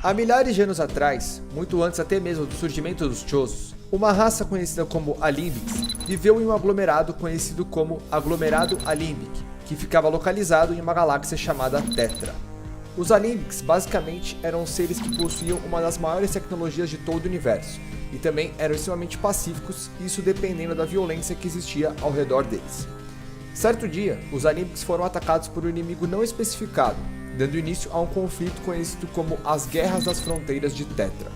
Há milhares de anos atrás, muito antes até mesmo do surgimento dos Chozos, uma raça conhecida como Alimbics viveu em um aglomerado conhecido como Aglomerado Alimbic, que ficava localizado em uma galáxia chamada Tetra. Os Alimbics basicamente eram seres que possuíam uma das maiores tecnologias de todo o universo, e também eram extremamente pacíficos, isso dependendo da violência que existia ao redor deles. Certo dia, os Alimbics foram atacados por um inimigo não especificado, dando início a um conflito conhecido como as Guerras das Fronteiras de Tetra.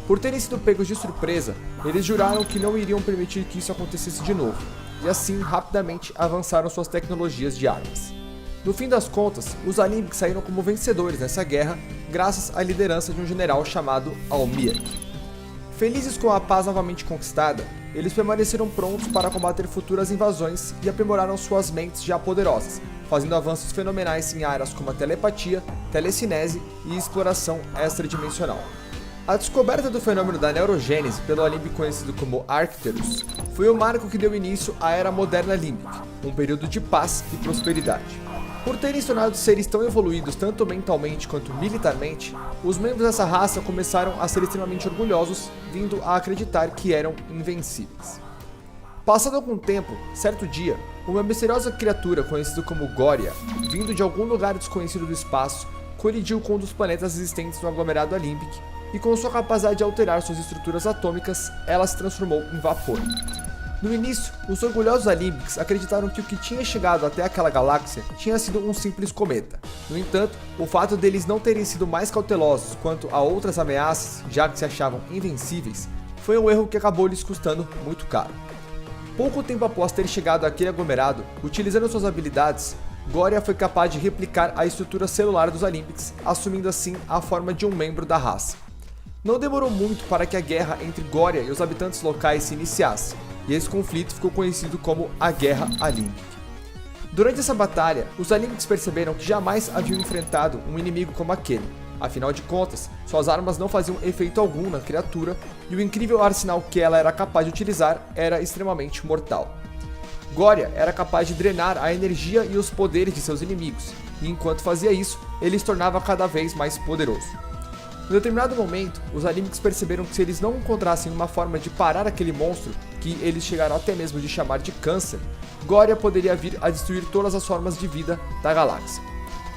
Por terem sido pegos de surpresa, eles juraram que não iriam permitir que isso acontecesse de novo, e assim rapidamente avançaram suas tecnologias de armas. No fim das contas, os Alimbics saíram como vencedores nessa guerra, graças à liderança de um general chamado Almiak. Felizes com a paz novamente conquistada, eles permaneceram prontos para combater futuras invasões e aprimoraram suas mentes já poderosas, fazendo avanços fenomenais em áreas como a telepatia, telecinese e exploração extradimensional. A descoberta do fenômeno da neurogênese pelo Alimbic conhecido como Arcturus foi o marco que deu início à Era Moderna Alimbic, um período de paz e prosperidade. Por terem se tornado seres tão evoluídos tanto mentalmente quanto militarmente, os membros dessa raça começaram a ser extremamente orgulhosos, vindo a acreditar que eram invencíveis. Passado algum tempo, certo dia, uma misteriosa criatura conhecida como Goria, vindo de algum lugar desconhecido do espaço, colidiu com um dos planetas existentes no aglomerado Alimbic e com sua capacidade de alterar suas estruturas atômicas, ela se transformou em vapor. No início, os orgulhosos Alimbics acreditaram que o que tinha chegado até aquela galáxia tinha sido um simples cometa. No entanto, o fato deles não terem sido mais cautelosos quanto a outras ameaças, já que se achavam invencíveis, foi um erro que acabou lhes custando muito caro. Pouco tempo após ter chegado àquele aglomerado, utilizando suas habilidades, Goria foi capaz de replicar a estrutura celular dos Alimbics, assumindo assim a forma de um membro da raça. Não demorou muito para que a guerra entre Goria e os habitantes locais se iniciasse, e esse conflito ficou conhecido como a Guerra Alimbic. Durante essa batalha, os Alimbics perceberam que jamais haviam enfrentado um inimigo como aquele. Afinal de contas, suas armas não faziam efeito algum na criatura, e o incrível arsenal que ela era capaz de utilizar era extremamente mortal. Goria era capaz de drenar a energia e os poderes de seus inimigos, e enquanto fazia isso, ele se tornava cada vez mais poderoso. Em determinado momento, os Alimbics perceberam que se eles não encontrassem uma forma de parar aquele monstro, que eles chegaram até mesmo de chamar de Câncer, Goria poderia vir a destruir todas as formas de vida da galáxia.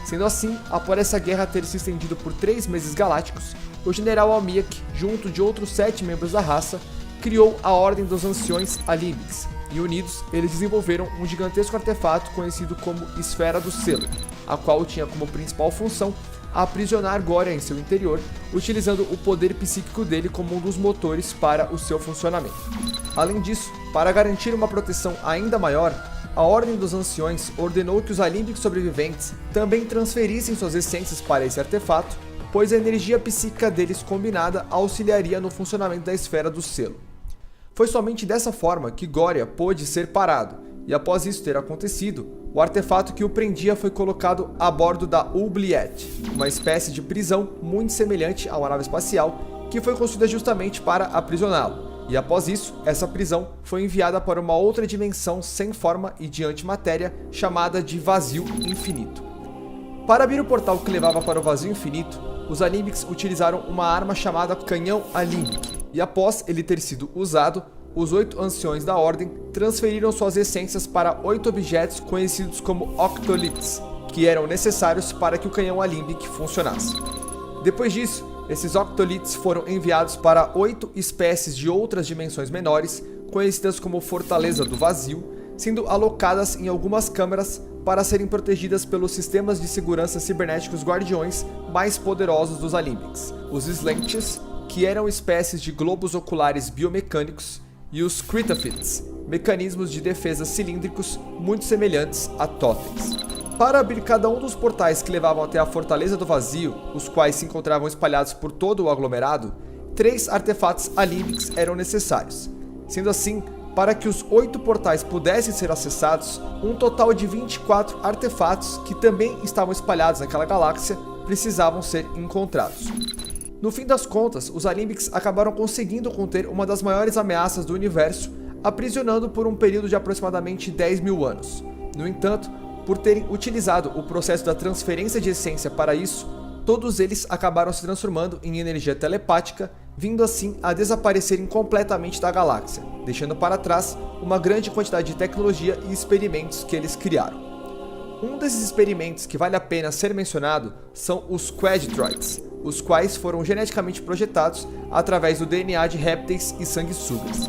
Sendo assim, após essa guerra ter se estendido por 3 meses galácticos, o general Almiak, junto de outros 7 membros da raça, criou a Ordem dos Anciões Alimbics, e unidos, eles desenvolveram um gigantesco artefato conhecido como Esfera do Selo, a qual tinha como principal função aprisionar Goria em seu interior, utilizando o poder psíquico dele como um dos motores para o seu funcionamento. Além disso, para garantir uma proteção ainda maior, a Ordem dos Anciões ordenou que os Alimbics sobreviventes também transferissem suas essências para esse artefato, pois a energia psíquica deles combinada auxiliaria no funcionamento da Esfera do Selo. Foi somente dessa forma que Goria pôde ser parado, e após isso ter acontecido, o artefato que o prendia foi colocado a bordo da Oubliette, uma espécie de prisão muito semelhante a uma nave espacial que foi construída justamente para aprisioná-lo, e após isso, essa prisão foi enviada para uma outra dimensão sem forma e de antimatéria chamada de Vazio Infinito. Para abrir o portal que levava para o Vazio Infinito, os Alimbics utilizaram uma arma chamada Canhão Alimbic, e após ele ter sido usado, os 8 anciões da Ordem transferiram suas essências para 8 objetos conhecidos como Octoliths, que eram necessários para que o canhão Alimbic funcionasse. Depois disso, esses Octoliths foram enviados para 8 espécies de outras dimensões menores, conhecidas como Fortaleza do Vazio, sendo alocadas em algumas câmaras para serem protegidas pelos sistemas de segurança cibernéticos guardiões mais poderosos dos Alimbics, os Slentes, que eram espécies de globos oculares biomecânicos, e os Critafits, mecanismos de defesa cilíndricos muito semelhantes a totens. Para abrir cada um dos portais que levavam até a Fortaleza do Vazio, os quais se encontravam espalhados por todo o aglomerado, 3 artefatos Alimbics eram necessários. Sendo assim, para que os 8 portais pudessem ser acessados, um total de 24 artefatos que também estavam espalhados naquela galáxia precisavam ser encontrados. No fim das contas, os Alimbics acabaram conseguindo conter uma das maiores ameaças do universo, aprisionando por um período de aproximadamente 10 mil anos. No entanto, por terem utilizado o processo da transferência de essência para isso, todos eles acabaram se transformando em energia telepática, vindo assim a desaparecerem completamente da galáxia, deixando para trás uma grande quantidade de tecnologia e experimentos que eles criaram. Um desses experimentos que vale a pena ser mencionado são os Quad-Droids, os quais foram geneticamente projetados através do DNA de répteis e sanguessugas.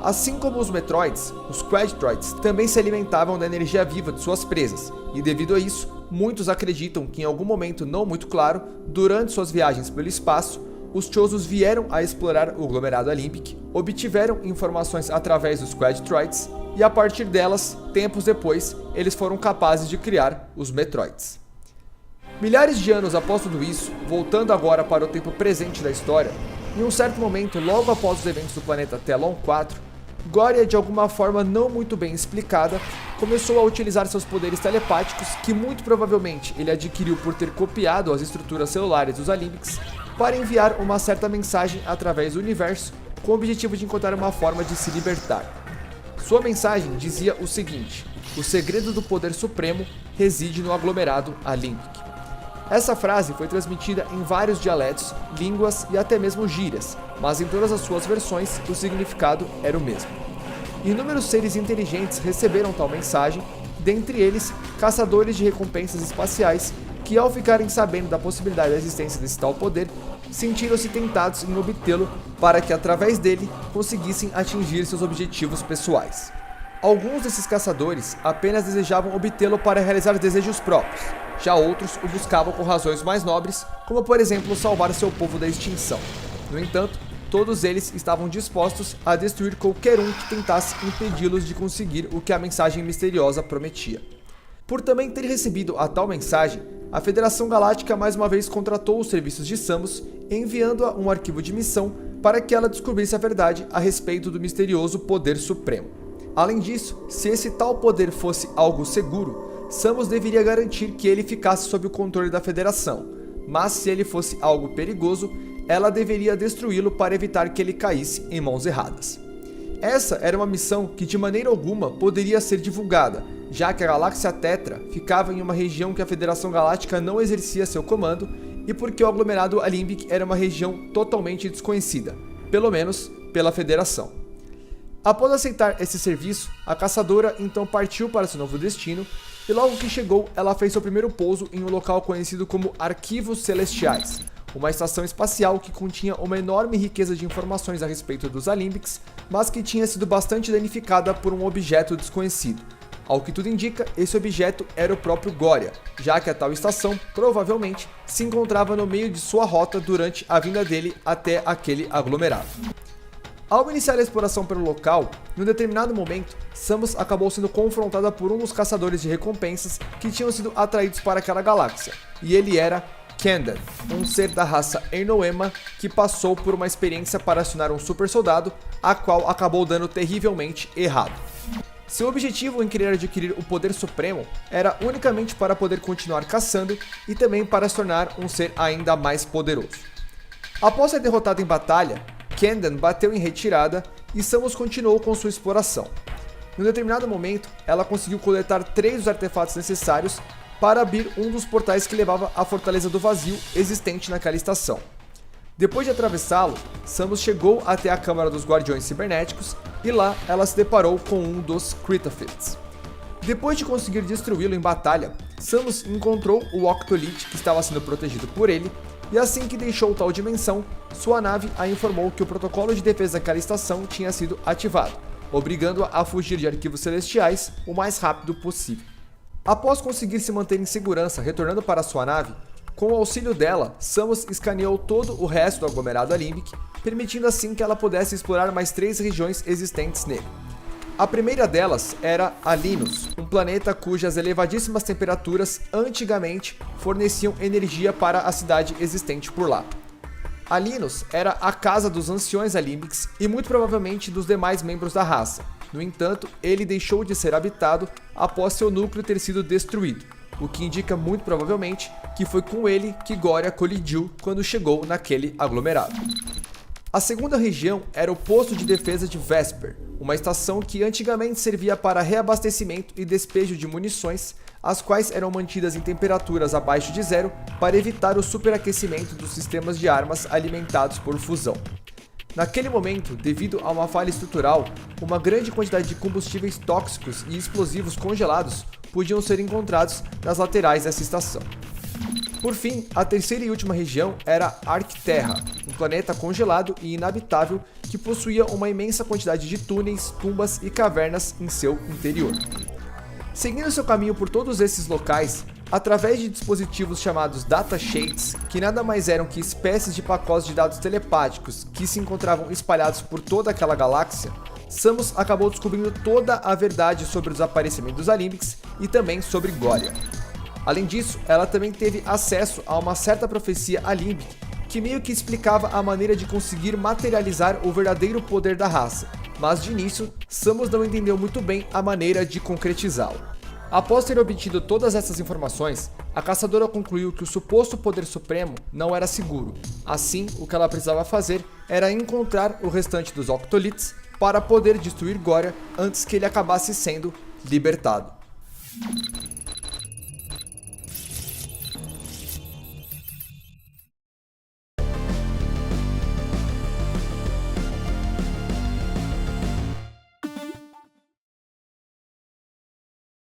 Assim como os Metroids, os Quad-Droids também se alimentavam da energia viva de suas presas, e devido a isso, muitos acreditam que em algum momento não muito claro, durante suas viagens pelo espaço, os Chosos vieram a explorar o aglomerado Alimbic, obtiveram informações através dos Quad-Droids, e a partir delas, tempos depois, eles foram capazes de criar os Metroids. Milhares de anos após tudo isso, voltando agora para o tempo presente da história, em um certo momento logo após os eventos do planeta Telon 4, Goria, de alguma forma não muito bem explicada, começou a utilizar seus poderes telepáticos, que muito provavelmente ele adquiriu por ter copiado as estruturas celulares dos Alimbics, para enviar uma certa mensagem através do universo, com o objetivo de encontrar uma forma de se libertar. Sua mensagem dizia o seguinte: o segredo do poder supremo reside no aglomerado Alimbic. Essa frase foi transmitida em vários dialetos, línguas e até mesmo gírias, mas em todas as suas versões o significado era o mesmo. Inúmeros seres inteligentes receberam tal mensagem, dentre eles caçadores de recompensas espaciais, que ao ficarem sabendo da possibilidade da existência desse tal poder, sentiram-se tentados em obtê-lo para que através dele conseguissem atingir seus objetivos pessoais. Alguns desses caçadores apenas desejavam obtê-lo para realizar desejos próprios, já outros o buscavam com razões mais nobres, como por exemplo salvar seu povo da extinção. No entanto, todos eles estavam dispostos a destruir qualquer um que tentasse impedi-los de conseguir o que a mensagem misteriosa prometia. Por também ter recebido a tal mensagem, a Federação Galáctica mais uma vez contratou os serviços de Samus, enviando-a um arquivo de missão para que ela descobrisse a verdade a respeito do misterioso poder supremo. Além disso, se esse tal poder fosse algo seguro, Samus deveria garantir que ele ficasse sob o controle da Federação, mas se ele fosse algo perigoso, ela deveria destruí-lo para evitar que ele caísse em mãos erradas. Essa era uma missão que de maneira alguma poderia ser divulgada, já que a Galáxia Tetra ficava em uma região que a Federação Galáctica não exercia seu comando e porque o aglomerado Alimbic era uma região totalmente desconhecida, pelo menos pela Federação. Após aceitar esse serviço, a caçadora então partiu para seu novo destino e logo que chegou, ela fez seu primeiro pouso em um local conhecido como Arquivos Celestiais, uma estação espacial que continha uma enorme riqueza de informações a respeito dos Alimbics, mas que tinha sido bastante danificada por um objeto desconhecido. Ao que tudo indica, esse objeto era o próprio Goria, já que a tal estação, provavelmente, se encontrava no meio de sua rota durante a vinda dele até aquele aglomerado. Ao iniciar a exploração pelo local, em um determinado momento, Samus acabou sendo confrontada por um dos caçadores de recompensas que tinham sido atraídos para aquela galáxia, e ele era Kandan, um ser da raça Enoema que passou por uma experiência para acionar um super soldado, a qual acabou dando terrivelmente errado. Seu objetivo em querer adquirir o poder supremo era unicamente para poder continuar caçando e também para se tornar um ser ainda mais poderoso. Após ser derrotado em batalha, Kandan bateu em retirada e Samus continuou com sua exploração. Em um determinado momento, ela conseguiu coletar 3 dos artefatos necessários para abrir um dos portais que levava à Fortaleza do Vazio existente naquela estação. Depois de atravessá-lo, Samus chegou até a Câmara dos Guardiões Cibernéticos e lá ela se deparou com um dos Critafits. Depois de conseguir destruí-lo em batalha, Samus encontrou o Octolith que estava sendo protegido por ele, e assim que deixou tal dimensão, sua nave a informou que o protocolo de defesa daquela estação tinha sido ativado, obrigando-a a fugir de Arquivos Celestiais o mais rápido possível. Após conseguir se manter em segurança retornando para sua nave, com o auxílio dela, Samus escaneou todo o resto do aglomerado Alimbic, permitindo assim que ela pudesse explorar mais 3 regiões existentes nele. A primeira delas era Alinus, um planeta cujas elevadíssimas temperaturas antigamente forneciam energia para a cidade existente por lá. Alinus era a casa dos anciões Alimbics e muito provavelmente dos demais membros da raça. No entanto, ele deixou de ser habitado após seu núcleo ter sido destruído, o que indica muito provavelmente que foi com ele que Goria colidiu quando chegou naquele aglomerado. A segunda região era o posto de defesa de Vesper, uma estação que antigamente servia para reabastecimento e despejo de munições, as quais eram mantidas em temperaturas abaixo de zero para evitar o superaquecimento dos sistemas de armas alimentados por fusão. Naquele momento, devido a uma falha estrutural, uma grande quantidade de combustíveis tóxicos e explosivos congelados podiam ser encontrados nas laterais dessa estação. Por fim, a terceira e última região era Arcterra, um planeta congelado e inabitável que possuía uma imensa quantidade de túneis, tumbas e cavernas em seu interior. Seguindo seu caminho por todos esses locais, através de dispositivos chamados Data Shades, que nada mais eram que espécies de pacotes de dados telepáticos que se encontravam espalhados por toda aquela galáxia, Samus acabou descobrindo toda a verdade sobre o desaparecimento dos Alimbics e também sobre Gória. Além disso, ela também teve acesso a uma certa profecia Alimbic, que meio que explicava a maneira de conseguir materializar o verdadeiro poder da raça, mas de início, Samus não entendeu muito bem a maneira de concretizá-lo. Após ter obtido todas essas informações, a caçadora concluiu que o suposto poder supremo não era seguro. Assim, o que ela precisava fazer era encontrar o restante dos Octoliths para poder destruir Gória antes que ele acabasse sendo libertado.